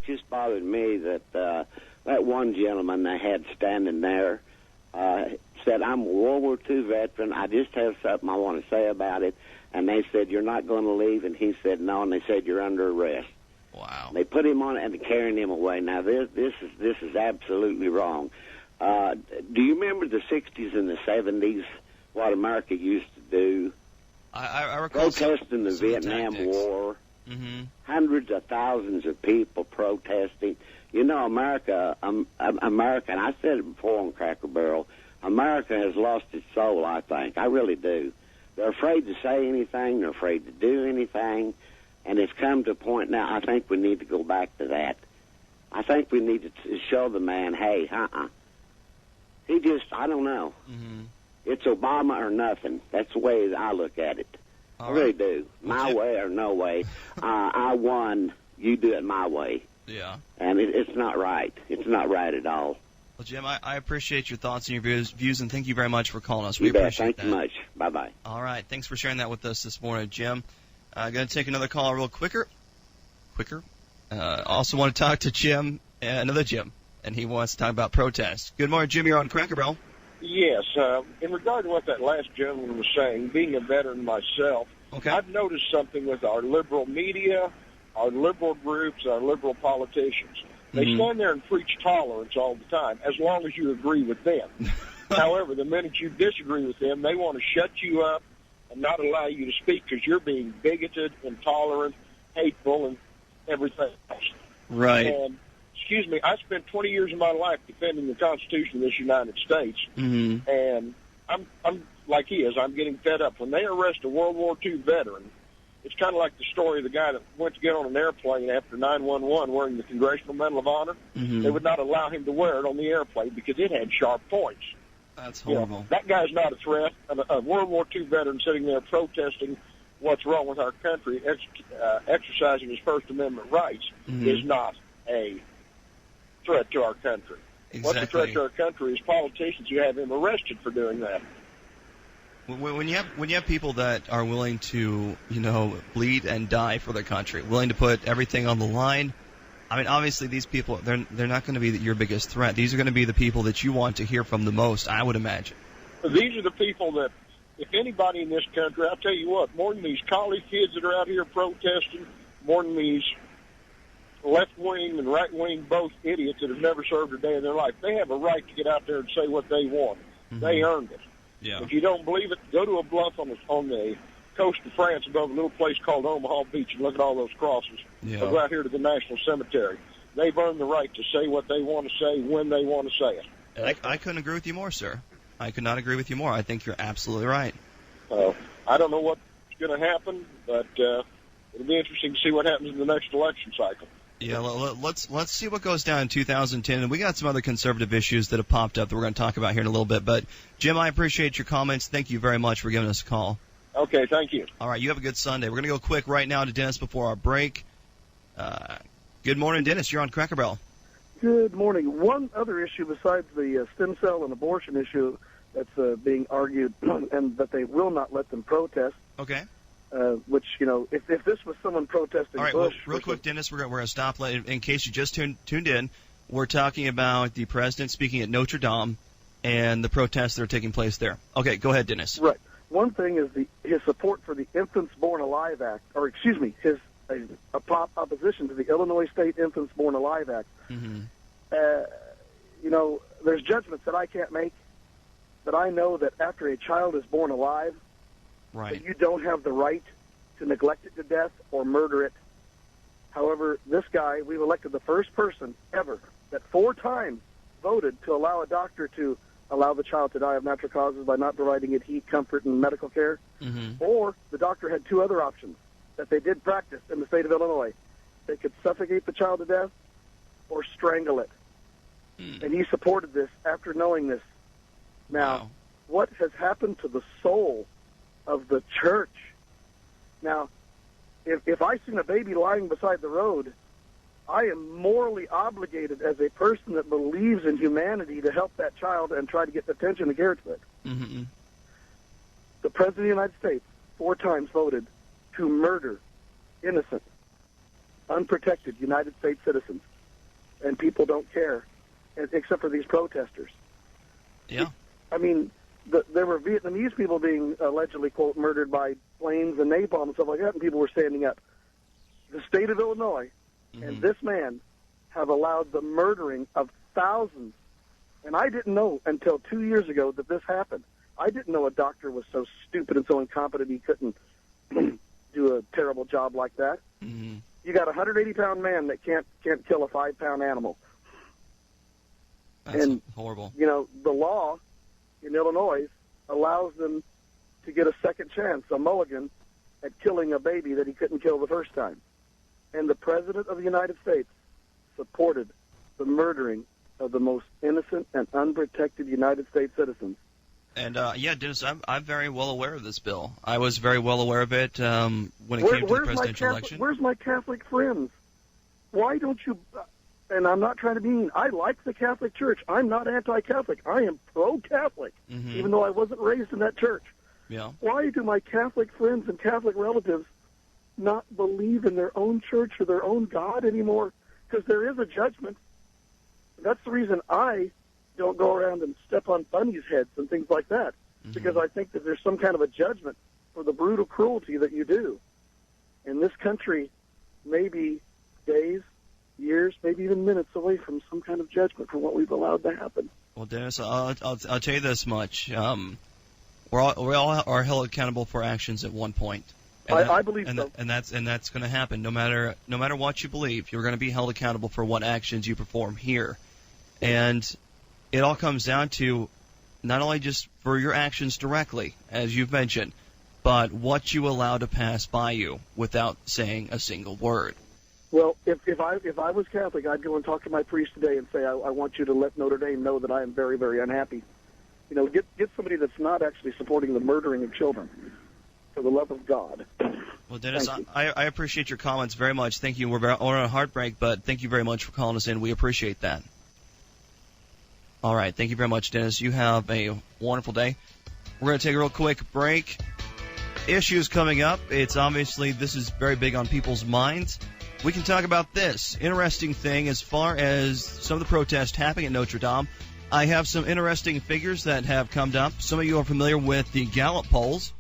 just bothered me that that one gentleman they had standing there said, I'm a World War II veteran. I just have something I want to say about it. And they said, you're not going to leave? And he said, no. And they said, you're under arrest. Wow. They put him on it and they're carrying him away. Now, this is absolutely wrong. Do you remember the 60s and the 70s, what America used to do? I recall protesting the Vietnam War. Mm-hmm. Hundreds of thousands of people protesting. You know, America, and I said it before on Cracker Barrel, America has lost its soul, I think. I really do. They're afraid to say anything. They're afraid to do anything. And it's come to a point now, I think we need to go back to that. I think we need to show the man, hey, he just, I don't know. Mm-hmm. It's Obama or nothing. That's the way I look at it. I really do. My way or no way. I won. You do it my way. Yeah. And it's not right. It's not right at all. Well, Jim, I appreciate your thoughts and your views, and thank you very much for calling us. We appreciate that. Thank you much. Bye-bye. All right. Thanks for sharing that with us this morning, Jim. Going to take another call real quicker. Also want to talk to Jim, another Jim, and he wants to talk about protests. Good morning, Jim. You're on Cracker Barrel. Yes. In regard to what that last gentleman was saying, being a veteran myself, okay. I've noticed something with our liberal media, our liberal groups, our liberal politicians. They stand there and preach tolerance all the time, as long as you agree with them. However, the minute you disagree with them, they want to shut you up and not allow you to speak because you're being bigoted, intolerant, hateful, and everything else. Right. And, excuse me, I spent 20 years of my life defending the Constitution of this United States, and I'm like he is. I'm getting fed up. When they arrest a World War II veteran, it's kind of like the story of the guy that went to get on an airplane after 9/11 wearing the Congressional Medal of Honor. They would not allow him to wear it on the airplane because it had sharp points. That's horrible. You know, that guy's not a threat. A World War II veteran sitting there protesting what's wrong with our country, exercising his First Amendment rights, is not a threat to our country. Exactly. What's a threat to our country is politicians who have him arrested for doing that. When you have people that are willing to, bleed and die for their country, willing to put everything on the line, I mean, obviously these people, they're not going to be your biggest threat. These are going to be the people that you want to hear from the most, I would imagine. These are the people that, if anybody in this country, I'll tell you what, more than these college kids that are out here protesting, more than these left-wing and right-wing both idiots that have never served a day in their life, they have a right to get out there and say what they want. They earned it. Yeah. If you don't believe it, go to a bluff on the coast of France above a little place called Omaha Beach and look at all those crosses. Yeah. Or go out here to the National Cemetery. They've earned the right to say what they want to say when they want to say it. I couldn't agree with you more, sir. I could not agree with you more. I think you're absolutely right. I don't know what's going to happen, but it'll be interesting to see what happens in the next election cycle. Yeah, let's see what goes down in 2010. And we got some other conservative issues that have popped up that we're going to talk about here in a little bit. But, Jim, I appreciate your comments. Thank you very much for giving us a call. Okay, thank you. All right, you have a good Sunday. We're going to go quick right now to Dennis before our break. Good morning, Dennis. You're on Cracker Barrel. Good morning. One other issue besides the stem cell and abortion issue that's being argued and that they will not let them protest. Okay. Which, if this was someone protesting All right, Bush... real quick, Dennis, we're going to stop. In case you just tuned in, we're talking about the president speaking at Notre Dame and the protests that are taking place there. Okay, go ahead, Dennis. Right. One thing is his support for the Infants Born Alive Act, or his opposition to the Illinois State Infants Born Alive Act. There's judgments that I can't make, but I know that after a child is born alive, that you don't have the right to neglect it to death or murder it. However, this guy, we've elected the first person ever that 4 times voted to allow a doctor to allow the child to die of natural causes by not providing it heat, comfort, and medical care. Or the doctor had 2 other options that they did practice in the state of Illinois. They could suffocate the child to death or strangle it. And he supported this after knowing this. Now, what has happened to the soul of the church? Now, if I seen a baby lying beside the road, I am morally obligated as a person that believes in humanity to help that child and try to get attention and care to it. The President of the United States 4 times voted to murder innocent, unprotected United States citizens. and people don't care, except for these protesters. Yeah. I mean, there were Vietnamese people being allegedly, quote, murdered by planes and napalm and stuff like that, and people were standing up. The state of Illinois and this man have allowed the murdering of thousands. And I didn't know until 2 years ago that this happened. I didn't know a doctor was so stupid and so incompetent he couldn't do a terrible job like that. You got a 180-pound man that can't kill a 5-pound animal. That's horrible. You know, the law in Illinois allows them to get a second chance, a mulligan, at killing a baby that he couldn't kill the first time. And the President of the United States supported the murdering of the most innocent and unprotected United States citizens. And, yeah, Dennis, I'm very well aware of this bill. I was very well aware of it when it came to the presidential election. Where's my Catholic friends? Why don't you... And I'm not trying to be mean. I like the Catholic Church. I'm not anti-Catholic. I am pro-Catholic, even though I wasn't raised in that church. Yeah. Why do my Catholic friends and Catholic relatives not believe in their own church or their own God anymore? Because there is a judgment. That's the reason I don't go around and step on bunnies' heads and things like that, because I think that there's some kind of a judgment for the brutal cruelty that you do. And this country may be days, years, maybe even minutes away from some kind of judgment for what we've allowed to happen. Well, Dennis, I'll tell you this much. We all are held accountable for actions at one point. I believe so. And that's going to happen. No matter what you believe, you're going to be held accountable for what actions you perform here. And it all comes down to not only just for your actions directly, as you've mentioned, but what you allow to pass by you without saying a single word. Well, if I was Catholic, I'd go and talk to my priest today and say, I want you to let Notre Dame know that I am very, very unhappy. You know, get somebody that's not actually supporting the murdering of children, for the love of God. Well, Dennis, I appreciate your comments very much. Thank you. We're on a heartbreak, but thank you very much for calling us in. We appreciate that. All right. Thank you very much, Dennis. You have a wonderful day. We're going to take a real quick break. Issues coming up. It's obviously, this is very big on people's minds. We can talk about this interesting thing as far as some of the protests happening at Notre Dame. I have some interesting figures that have come up. Some of you are familiar with the Gallup polls.